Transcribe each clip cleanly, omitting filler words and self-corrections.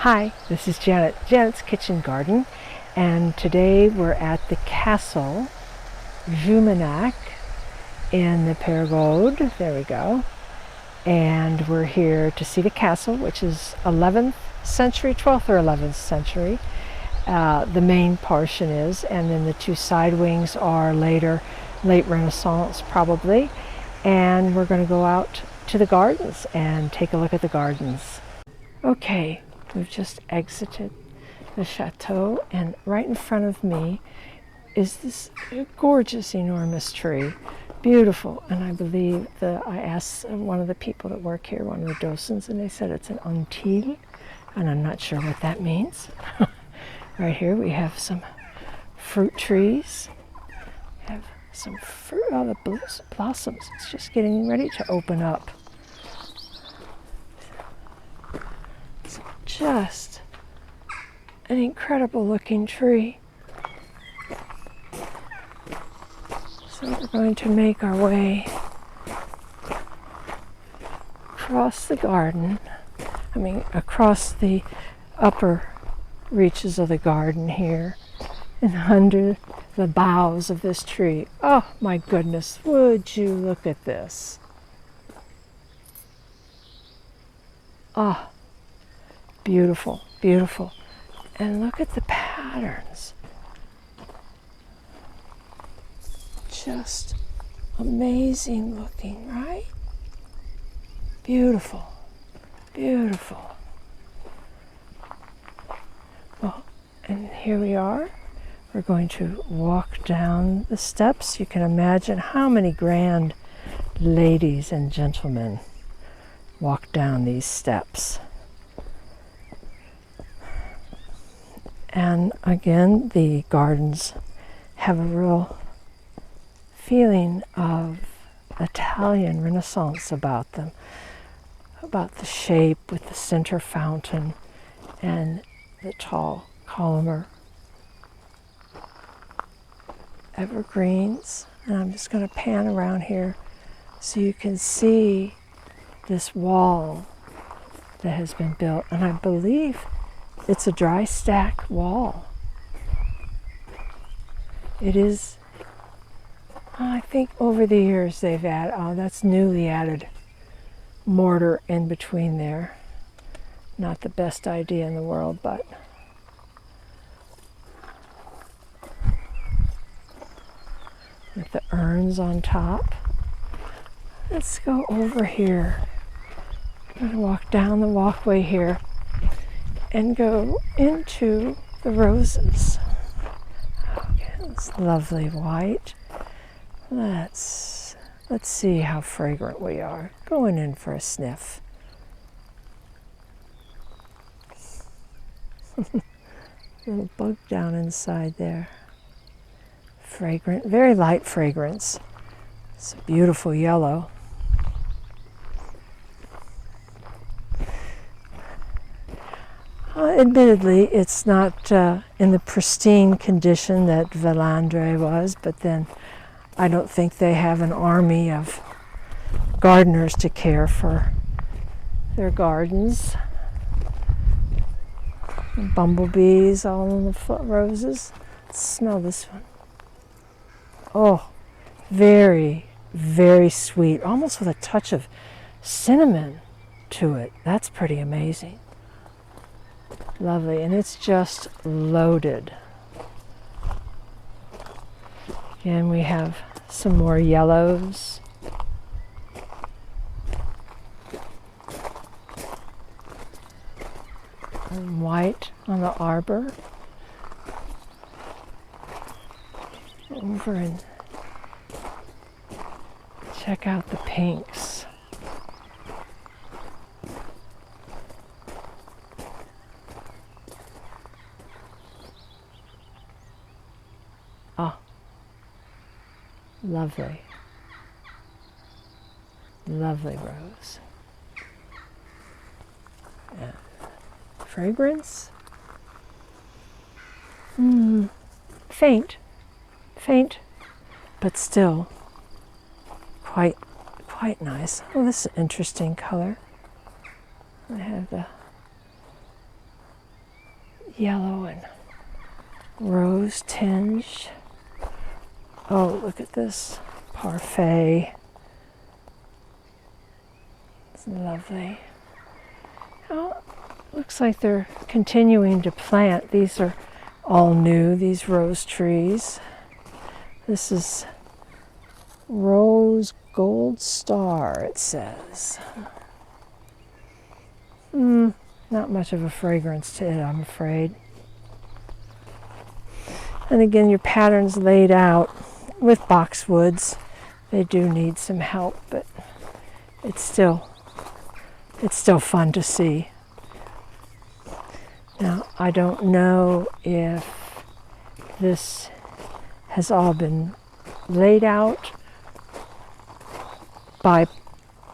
Hi, this is Janet, Janet's Kitchen Garden, and today we're at the Castle Jumilhac in the Périgord. There we go. And we're here to see the castle, which is 11th century, 12th or 11th century. The main portion is, and then the two side wings are later, late Renaissance probably. And we're going to go out to the gardens and take a look at the gardens. Okay, we've just exited the chateau, and right in front of me is this gorgeous, enormous tree. Beautiful. And I believe I asked one of the people that work here, one of the docents, and they said it's an until, and I'm not sure what that means. Right here we have some fruit trees. We have some fruit, oh, the blossoms. It's just getting ready to open up. It's just an incredible looking tree. So we're going to make our way across the garden, across the upper reaches of the garden here and under the boughs of this tree. Oh my goodness, would you look at this? Ah, beautiful, beautiful. And look at the patterns. Just amazing looking, right? Beautiful, beautiful. Well, and here we are. We're going to walk down the steps. You can imagine how many grand ladies and gentlemen walk down these steps. And again, the gardens have a real feeling of Italian Renaissance about them, about the shape with the center fountain and the tall columnar evergreens. And I'm just going to pan around here so you can see this wall that has been built, and I believe it's a dry stack wall. It is, I think over the years they've added, oh, that's newly added mortar in between there. Not the best idea in the world, but with the urns on top. Let's go over here. I'm going to walk down the walkway here and go into the roses. Okay, it's lovely white. Let's see how fragrant we are. Going in for a sniff. Little bug down inside there. Fragrant, very light fragrance. It's a beautiful yellow. Admittedly, it's not in the pristine condition that Vallandry was, but then I don't think they have an army of gardeners to care for their gardens. Bumblebees all in the roses. Let's smell this one. Oh, very, very sweet, almost with a touch of cinnamon to it. That's pretty amazing. Lovely, and it's just loaded. Again, we have some more yellows. And white on the arbor. Over and check out the pinks. Oh, lovely. Lovely rose. And fragrance? Faint. Faint, but still quite nice. Oh, this is an interesting color. I have the yellow and rose tinged. Oh, look at this parfait. It's lovely. Oh, looks like they're continuing to plant. These are all new, these rose trees. This is Rose Gold Star, it says. Not much of a fragrance to it, I'm afraid. And again, your pattern's laid out with boxwoods. They do need some help, but it's still fun to see. Now, I don't know if this has all been laid out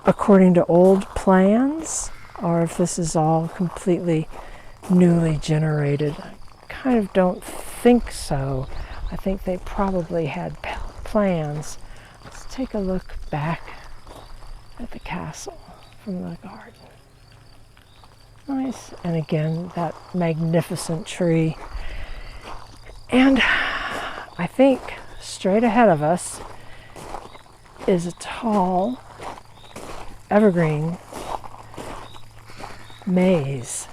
according to old plans, or if this is all completely newly generated. I kind of don't think so. I think they probably had plans. Let's take a look back at the castle from the garden. Nice. And again, that magnificent tree. And I think straight ahead of us is a tall evergreen maze.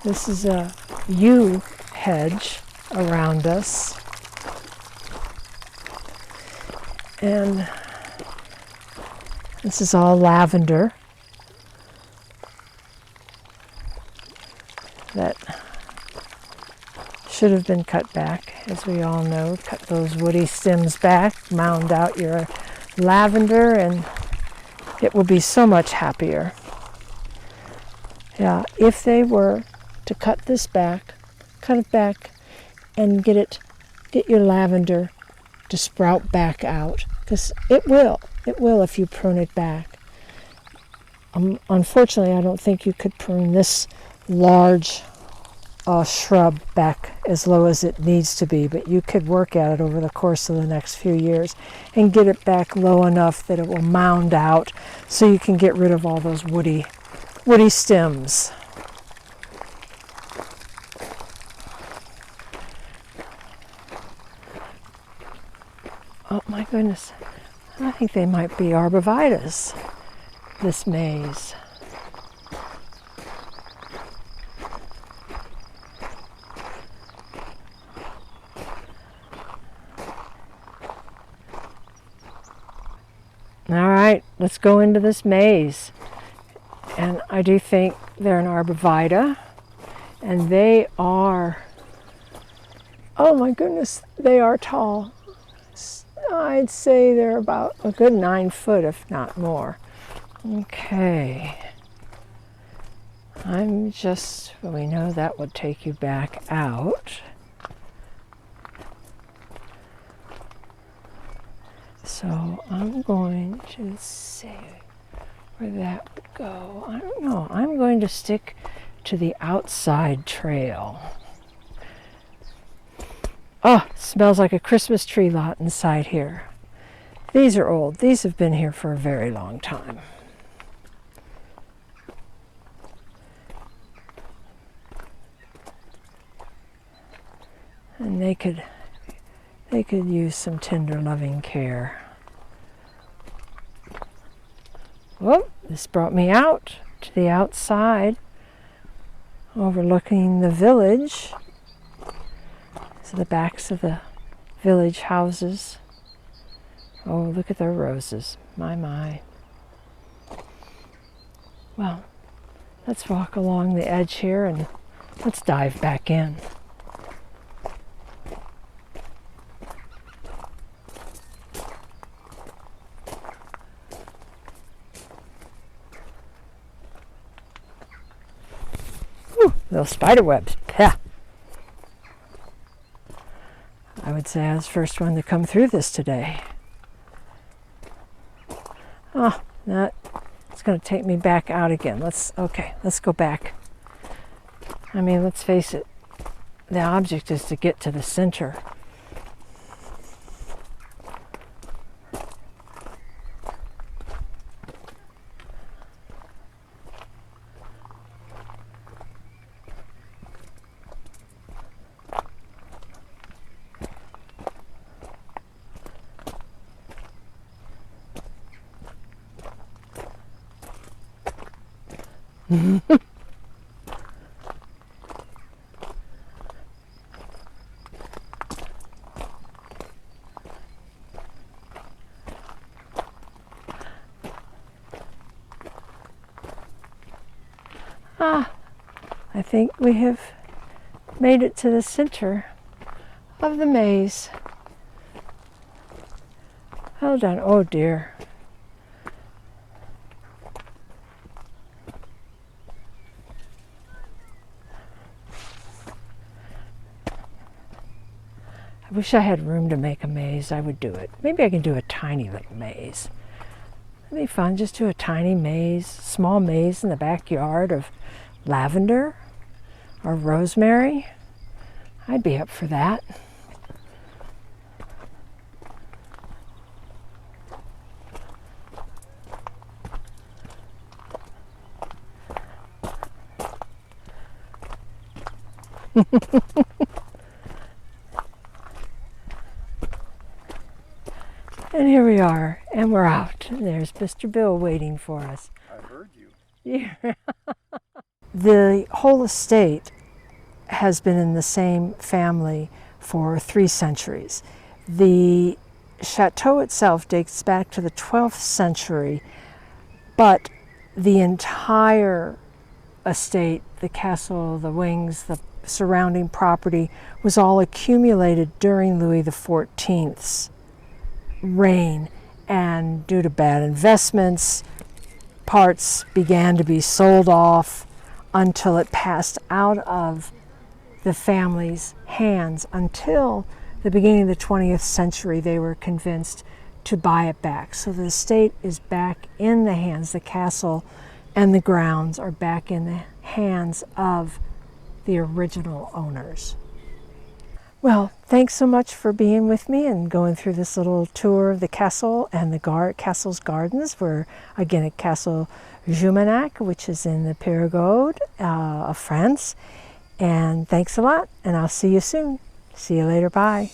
This is a yew hedge around us. And this is all lavender that should have been cut back, as we all know. Cut those woody stems back, mound out your lavender, and it will be so much happier. Yeah, if they were to cut this back, cut it back, and get your lavender to sprout back out, because it will if you prune it back. Unfortunately, I don't think you could prune this large shrub back as low as it needs to be, but you could work at it over the course of the next few years and get it back low enough that it will mound out, so you can get rid of all those woody stems. Oh my goodness, I think they might be arborvitaes, this maze. All right, let's go into this maze. And I do think they're an arborvitae, and they are, oh my goodness, they are tall. I'd say they're about a good 9 foot, if not more. Okay. We know that would take you back out. So I'm going to see where that would go. I don't know. I'm going to stick to the outside trail. Oh, smells like a Christmas tree lot inside here. These are old. These have been here for a very long time. And they could use some tender, loving care. Whoop, this brought me out to the outside, overlooking the village. So the backs of the village houses. Oh, look at their roses. My. Well, let's walk along the edge here and let's dive back in. Ooh, little spider webs. Pah. I would say I was the first one to come through this today. Oh, it's going to take me back out again. Let's go back. I mean, let's face it. The object is to get to the center. Ah, I think we have made it to the center of the maze. Hold on, oh dear. I wish I had room to make a maze. I would do it. Maybe I can do a tiny little maze. It'd be fun, just do a tiny maze, small maze in the backyard of lavender or rosemary. I'd be up for that. And here we are, and we're out. And there's Mr. Bill waiting for us. I heard you. Yeah. The whole estate has been in the same family for 3 centuries. The chateau itself dates back to the 12th century, but the entire estate, the castle, the wings, the surrounding property, was all accumulated during Louis XIV's reign, and due to bad investments, parts began to be sold off until it passed out of the family's hands. Until the beginning of the 20th century, they were convinced to buy it back. So the estate is back in the hands, the castle and the grounds are back in the hands of the original owners. Well, thanks so much for being with me and going through this little tour of the castle and the castle's gardens. We're again at Castle Jumilhac, which is in the Périgord of France. And thanks a lot, and I'll see you soon. See you later. Bye.